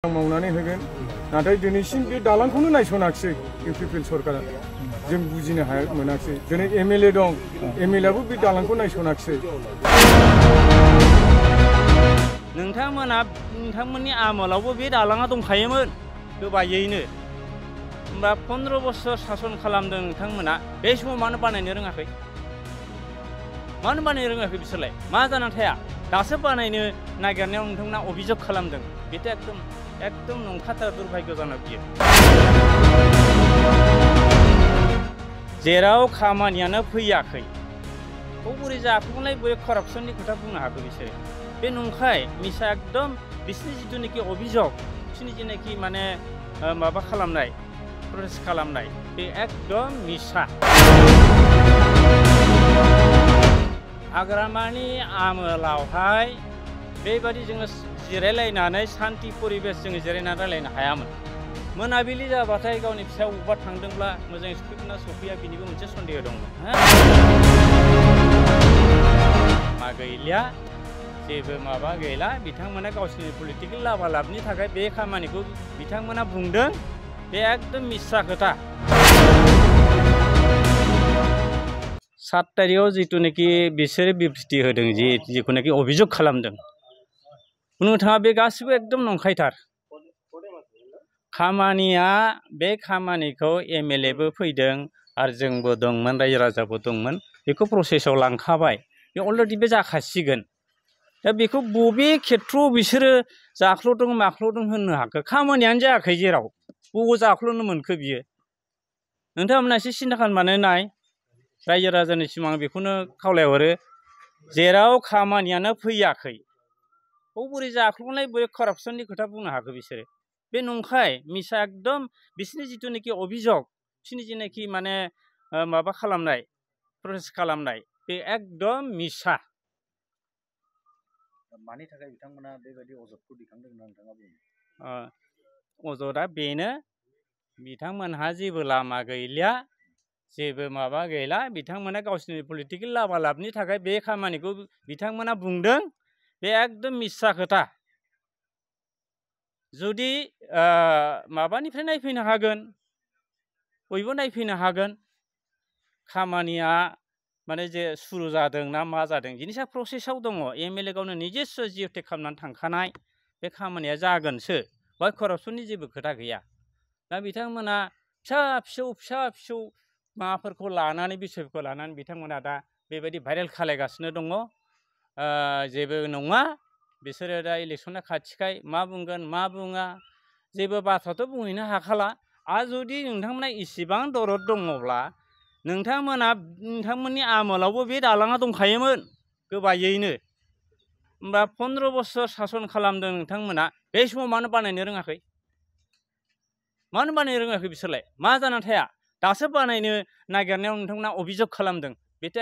मावनानै होगोन नाथाय दिनैसिम बे दालांखौनो नायसनाखिसै इउपिपिएल सरकारा जों बुजिनो मोनाखिसै दिनै एमएलए दं एमएलएआबो बे दालांखौ नायसनाखिसै नोंथांमोननि आमोलावबो बे दालाङा दंखायोमोन गोबायैनो होमबा 15 बोसोर सासन खालामदों नोंथांमोना बे समाव मानो बानायनो रोङाखै बिसोरलाय मा जानानै थाया दासो बानायनो नागिरनायाव नोंथांमोना अभियोग खालामदों बेथ' एकदम नंखाथार दुर्भाग्यजनक बियो जेराव खामानियानो फैयाखै बोरै जाफुंनाय बोरै करापसननि खोथा बुंनो हागौ बिसोरो बे नंखाय मिसा एकदम बिसोरनि जिथुनाखि अभियोग बिसोरनि जेनाखि माने माबा खालामनाय प्रटेस्ट खालामनाय बे एकदम मिसा हाग्रामानि आमोलावहाय बेबायदि जोङो जिरायलायनानै सान्थि परिबेस जोङो जिरायनानै रायलायनो हायामोन मोनाबिलि जाबाथाय गावनि फिसा बबेबा थांदोंब्ला मोजाङै सफैगोन ना सफैया बिनिबो मोनसे सन्देह दंमोन मा गैलिया जेबो माबा गैला बिथांमोना गावसोरनि पलिटिकेल लाभालाभनि थाखाय बे खामानिखौ बिथांमोना बुंदों बे एकदम मिसा खोथा 7 तारिखआव जिथुनाखि बिसोरो बिबृति होदों जिखुनाखि अभियोग खालामदों बुंनो थाङा बे गासिबो एकदम नंखायथार बे खामानिखौ एमएलएबो फैदों आरो जोंबो दंमोन रायजो राजाबो दंमोन बेखौ प्रसेसआव लांखाबाय बे अलरेडि बे जाखासिगोन दा बेखौ बबे खेथ्रआव बिसोरो जाख्ल'दों माख्ल'दों होननो हाखो खामानियानो जायाखै जेराव बबाव जाख्ल'नो मोनखो बियो नोंथांमोना एसे सिन्था खालामनानै नाय रायजो राजानि सिमां बेखौनो खावलायहरो जेराव खामानियानो फैयाखै बोरै जाख्ल'नाय बोरै करापसननि खोथा बुंनो हागौ बिसोरो बे नंखाय मिसा एकदम बिसोरनि जिथुनाखि अभियोग बिसोरनि जेनाखि माने माबा खालामनाय प्रटेस्ट खालामनाय बे एकदम मिसा मानि थाखाय बिथांमोना बेबायदि अजदखौ दिखांदों होनना नोंथाङा बुङो अजदआ बेनो बिथांमोनहा जेबो लामा गैलिया जेबो माबा गैला बिथांमोना गावसोरनि पलिटिकेल लाभालाभनि थाखाय बे खामानिखौ बिथांमोना बुंदों बे एकदम मिसा खोथा जुदि माबानिफ्राय नायफैनो हागोन बयबो नायफैनो हागोन खामानिया माने जे सुरु जादों ना मा जादों जिनिसा प्रसेसआव दङ एमएलए गावनो निजेस्व जिअटेक खालामनानै थांखानाय बे खामानिया जागोनसो बाय करापसननि जेबो खोथा गैया दा बिथांमोना फिसा फिसौ माबाफोरखौ लानानै बिसयफोरखौ लानानै बिथांमोना दा बेबायदि भाइरेल खालायगासिनो दङ जेबो नङा बिसोरो दा इलेक्सना खाथिखाय मा बुंगोन मा बुङा जेबो बाथ्राथ' बुंहैनो हाखाला आरो जुदि नोंथांमोना इसिबां दरद दङब्ला नोंथांमोननि आमोलावबो बे दालाङा दंखायोमोन गोबायैनो होमबा 15 बोसोर सासन खालामदों नोंथांमोना बे समाव मानो बानायनो रोङाखै बिसोरलाय मा जानानै थाया दासो बानायनो नागिरनायाव नोंथांमोना अभियोग खालामदों बेथ'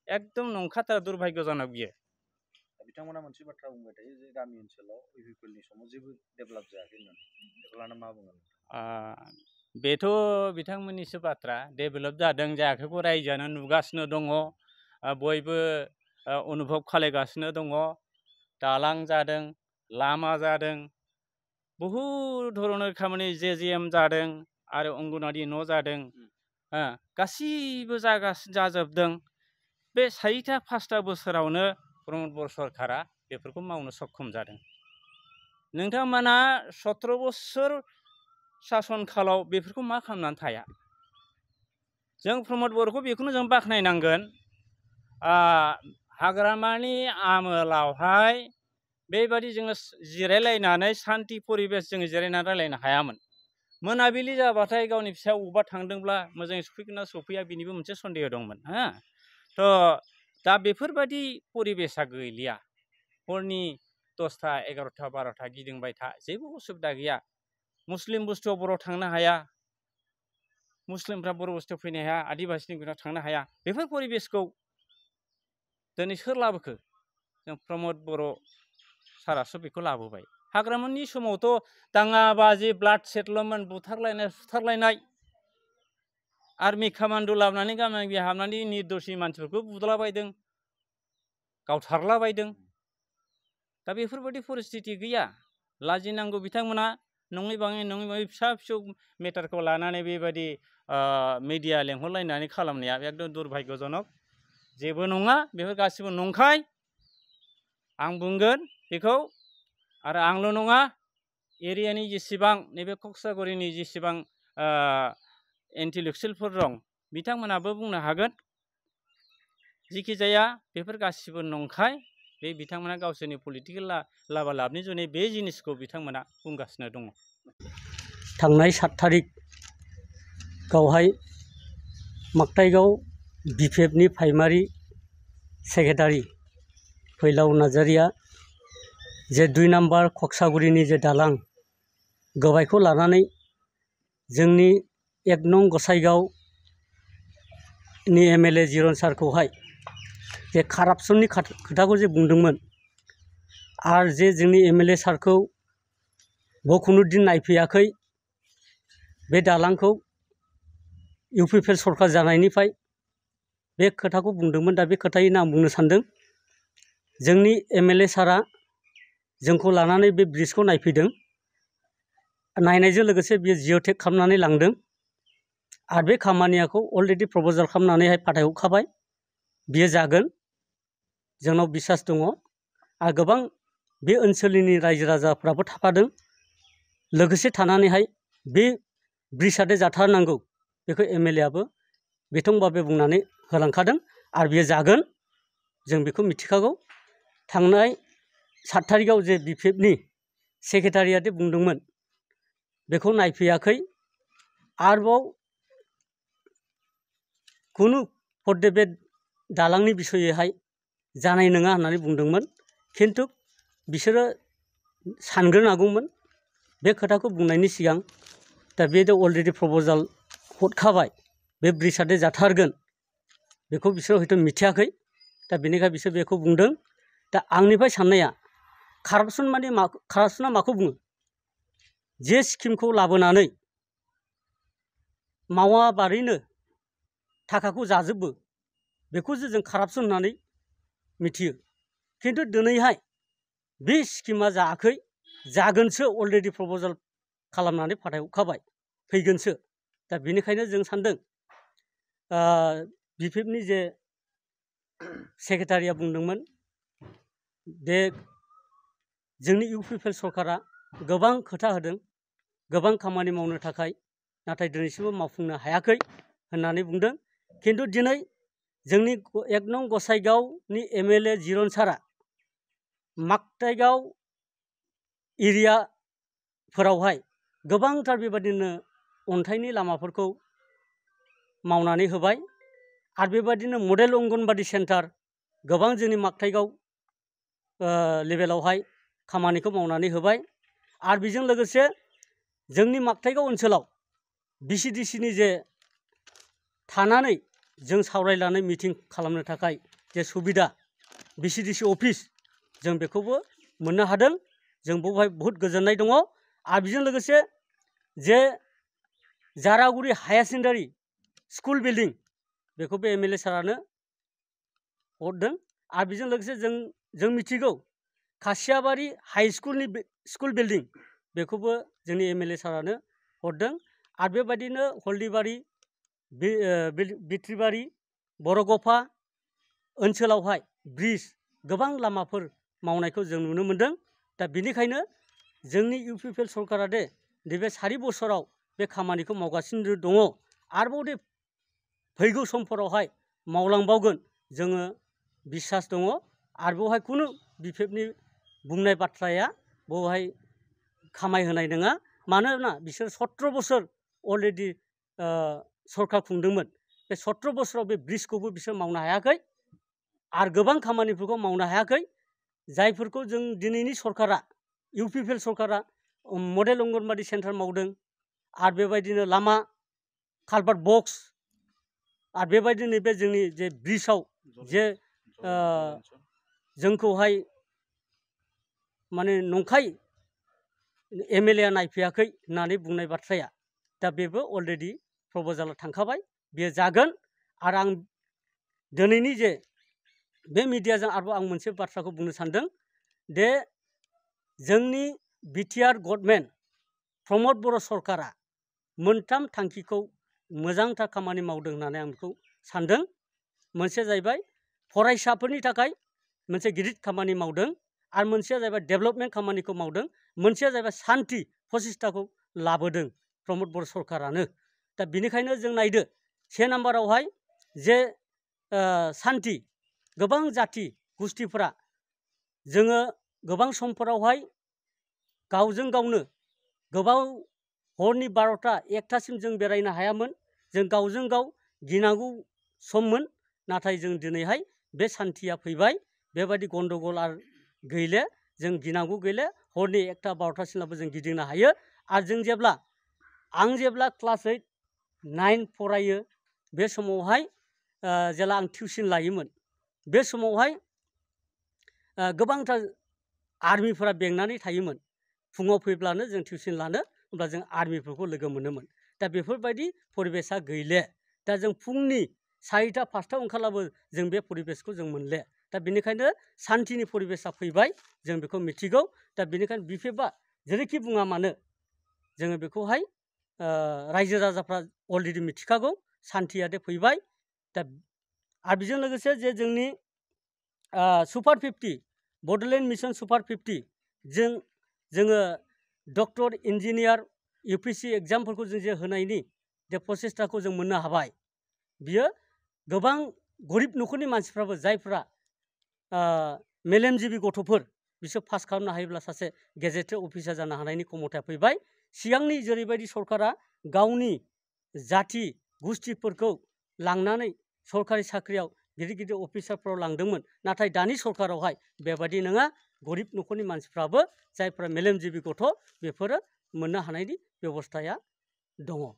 एकदम नंखाथार दुर्भाग्यजनक बियो बिथांमोना मोनसे बाथ्रा बुंबाय थायो जे गामि ओनसोलाव इउपिपिएलनि समाव जेबो डेभेलप जायाखै होननानै बेखौ लाना मा बुङो बेथ' बिथांमोननिसो बाथ्रा डेभेलप जादों जायाखैखौ रायजोआनो नुगासिनो दङ बयबो अनुभब खालायगासिनो दङ दालां जादों लामा जादों बहुद धरনের खामानि जेजेएम जादों आरो अंगनवाड़ी न' जादों गासिबो जाजोबदों बे 4-5 बोसोरावनो प्रमद बर सरकारा बेफोरखौ मावनो सक्षम जादों नोंथांमोना 17 बोसोर सासन खालाव बेफोरखौ मा खालामनानै थाया जों प्रमद बर'खौ बेखौनो जों बाख्नायनांगोन हाग्रामानि आमोलावहाय बेबायदि जोङो जिरायलायनानै सान्थि परिबेस जोङो जिरायनानै रायलायनो हायामोन मोनाबिलि जाबाथाय गावनि फिसा बबेबा थांदोंब्ला मोजाङै सफैगोन ना सफैया बिनिबो मोनसे सन्देह दंमोन थ' दा बेफोरबायदि परिबेसा गैलिया हरनि 10टा 11टा 12टा गिदिंबाय था जेबो उसुबिदा गैया मुस्लिम बुस्थुआव बर' थांनो हाया मुस्लिमफ्रा बर' बुस्थुआव फैनो हाया आदिबासिनि गुनाव थांनो हाया बेफोर परिबेसखौ दिनै सोर लाबोखो जों प्रमद बर' सारासो बेखौ लाबोबाय हाग्रामानि समावथ' दाङाबाजि ब्लाड सेटलमेन्ट बुथारलायनाय सुथारलायनाय आर्मि कामान्ड' लाबोनानै गामि हाबनानै निर्दोषि मानसिफोरखौ बुदलाबायदों गावथारलाबायदों दा बेफोरबायदि परिस्थिति गैया लाजिनांगौ बिथांमोना नङै बाङै फिसा फिसौ मेटारखौ लानानै बेबायदि मिडिया लेंहरलायनानै खालामनाया एकदम दुर्भाग्यजनक जेबो नङा बेफोर गासिबो नंखाय आं बुंगोन बेखौ आरो आंल' नङा एरियानि जेसेबां नैबे कक्सागुरिनि जेसेबां इन्टेलेक्सुयेलफोर दं बिथांमोनाबो बुंनो हागोन जिखि जाया बेफोर गासिबो नंखाय बे बिथांमोना गावसोरनि पलिटिकेल लाबा लाबनि जुनै बे जिनिसखौ बिथांमोना बुंगासिनो दङ। थांनाय 7 तारिख गावहाय माकटाइगाव बिपिएफनि प्राइमारि सेक्रेटारि फैलाव नार्जारिया जे 2 नाम्बार कक्सागुरिनि जे दालां गोबायखौ लानानै जोंनि 1 नं गसाइगावनि एमएलए जिरन सारखौहाय जे कारापसननि खोथाखौ जे बुंदोंमोन आरो जे जोंनि एमएलए सारखौ बखुनुद्दिन नायफैयाखै बे दालांखौ इउपिपिएल सरकार जानायनिफ्राय बे खोथाखौ बुंदोंमोन। दा बे खोथायैनो आं बुंनो सानदों जोंनि एमएलए सारा जोंखौ लानानै बे ब्रिजखौ नायफैदों नायनायजों लोगोसे बियो जिअ'टेक खालामनानै लांदों आरो बे खामानियाखौ अलरेडि प्रप'जाल खालामनानैहाय फाथायहरखाबाय बियो जागोन जोंनाव बिसास दङ आरो गोबां बे ओनसोलनि रायजो राजाफ्राबो थाफादों लोगोसे थानानैहाय बे ब्रिजआदे जाथारनांगौ बेखौ एमएलएआबो बेथंबाबो बुंनानै होलांखादों आरो बियो जागोन जों बेखौ मिथिखागौ। थांनाय 7 तारिखआव जे बिपिएफनि सेक्रेटारियादे बुंदोंमोन बेखौ नायफैयाखै आरोबाव खुनु हरदे बे दालांनि बिसयैहाय जानाय नङा होननानै बुंदोंमोन खिन्थु बिसोरो सानग्रोनांगौमोन बे खोथाखौ बुंनायनि सिगां दा बे अलरेडि प्रप'जाल हरखाबाय बे ब्रिजआदे जाथारगोन बेखौ बिसोरो हयथ' मिथियाखै दा बेनिखाय बिसोर बेखौ बुंदों। दा आंनिफ्राय साननाया कारापसन माने कारापसना माखौ बुङो जे स्किमखौ लाबोनानै मावाबारैनो थाखाखौ जाजोबो बेखौसो जों कारापसन होननानै मिथियो खिन्थु दिनैहाय बे स्किमा जायाखै जागोनसो अलरेडि प्रप'जाल खालामनानै फाथायहरखाबाय फैगोनसो। दा बेनिखायनो जों सानदों बिपिएफनि जे सेक्रेटारिया बुंदोंमोन बे जोंनि इउपिपिएल सरकारा गोबां खोथा होदों गोबां खामानि मावनो थाखाय नाथाय दिनैसिमबो मावफुंनो हायाखै होननानै बुंदों खिन्थु दिनै जोंनि 1 नं गसाइगावनि एमएलए जिरन सारा माकटाइगाव एरियाफोरावहाय गोबांथार बेबादिनो अन्थाइनि लामाफोरखौ मावनानै होबाय आरो बेबादिनो मडेल अंगनबादि सेन्टार गोबां जोंनि माकटाइगाव लेभेलावहाय खामानिखौ मावनानै होबाय आरो बेजों लोगोसे जोंनि माकटाइगाव ओनसोलाव बिसिडिसिनि जे थानानै जों सावरायनानै मिटिं खालामनो थाखाय जे सुबिदा बिसिडिसि अफिस जों बेखौबो मोननो हादों जों बेवहाय बहुद गोजोननाय दङ आरो बेजों लोगोसे जे जारागुरि हायार सेकेन्डारि स्कुल बिल्डिं बेखौ बे एमएलए सारानो हरदों आरो बेजों लोगोसे जों मिथिगौ खासियाबारि हाइ स्कुलनि स्कुल बिल्डिं बेखौबो जोंनि एमएलए सारानो हरदों आरो बेबायदिनो हल्दिबारि बिट्रिबारि बरगफा ओनसोलावहाय ब्रिज गोबां लामाफोर मावनायखौ जों नुनो मोनदों। दा बेनिखायनो जोंनि इउपिपिएल सरकारा दे नैबे 4 बोसोराव बे खामानिखौ मावगासिनो दङ आरोबाव दे फैगौ समफोरावहाय मावलांबावगोन जोङो बिसास दङ आरो बेवहाय खुनु बिपिएफनि बुंनाय बाथ्राया बेवहाय खामाय होनाय नङा मानोना बिसोर 17 बोसोर अलरेडि सरकार खुंदोंमोन बे 17 बोसोराव बे ब्रिजखौबो बिसोर मावनो हायाखै आरो गोबां खामानिफोरखौ मावनो हायाखै जायफोरखौ जों दिनैनि सरकारा इउपिपिएल सरकारा मडेल अंगनबादि सेन्टार मावदों आरो बेबायदिनो लामा कालभार्ट बक्स आरो बेबायदिनो बे जोंनि जे ब्रिजआव जे जोंखौहाय माने नंखाय एमएलएआ नायफैयाखै होननानै बुंनाय बाथ्राया दा बेबो अलरेडि प्रप'जालाव थांखाबाय बेयो जागोन आरो आं दिनैनि जे बे मिडियाजों आरोबाव आं मोनसे बाथ्राखौ बुंनो सानदों दे जोंनि बिटिआर गभर्नमेन्ट प्रमद बर' सरकारा मोनथाम थांखिखौ मोजांथार खामानि मावदों होननानै आं बेखौ सानदों। मोनसेया जाहैबाय फरायसाफोरनि थाखाय मोनसे गिदिर खामानि मावदों आरो मोनसेया जाहैबाय डेभेलपमेन्ट खामानिखौ मावदों, मोनसेया जाहैबाय सान्थि प्रसेस्ताखौ लाबोदों प्रमद बर' सरकारानो। दा बेनिखायनो जों नायदो से नाम्बारावहाय जे सान्थि गोबां जाथि गुस्थिफोरा जोङो गोबां समफोरावहाय गावजों गावनो गोबाव हरनि 12टा 1टासिम जों बेरायनो हायामोन, जों गावजों गाव गिनांगौ सममोन। नाथाय जों दिनैहाय बे सान्थिया फैबाय, बेबायदि गन्दगल आरो गैले, जों गिनांगौ गैले, हरनि 1टा 12टासिमब्लाबो जों गिदिंनो हायो। आरो जों आं जेब्ला क्लास 8 9 फरायो बे समावहाय जेला आं टिउसन लायोमोन, बे समावहाय गोबांथार आर्मिफोरा बेंनानै थायोमोन। फुङाव फैब्लानो जों टिउसन लानो होमब्ला जों आर्मिफोरखौ लोगो मोनोमोन। दा बेफोरबायदि परिबेसा गैले। दा जों फुंनि 4टा 5टा ओंखारलाबो जों बे परिबेसखौ जों मोनले। दा बेनिखायनो सान्थिनि परिबेसा फैबाय, जों बेखौ मिथिगौ। दा बेनिखायनो बिफेबा जेरैखि बुङा मानो जोङो बेखौहाय रायजो राजाफ्रा अलरेडि मिथिखागौ सान्थिया दे फैबाय। दा आरो बेजों लोगोसे जे जोंनि सुपार 50 बड'लेण्ड मिसन सुपार 50 जोङो डक्टर इन्जिनियार UPSC एग्जामफोरखौ जों जे होनायनि जे प्रसेस्ताखौ जों मोननो हाबाय, बियो गोबां गरिब न'खरनि मानसिफ्राबो जायफ्रा मेलेमजिबि गथ'फोर बिसोर पास खालामनो हायोब्ला सासे गेजेटेड अफिसार जानो हानायनि क्षमताया फैबाय। सिगांनि जेरैबायदि सरकारा गावनि जाथि गुस्थिफोरखौ लांनानै सरकारि साख्रियाव गिदिर गिदिर अफिसारफ्राव लांदोंमोन, नाथाय दानि सरकारावहाय बेबायदि नङा। गरिब न'खरनि मानसिफ्राबो जायफ्रा मेलेमजिबि गथ' बेफोरो मोननो हानायनि बेबस्थाया दङ।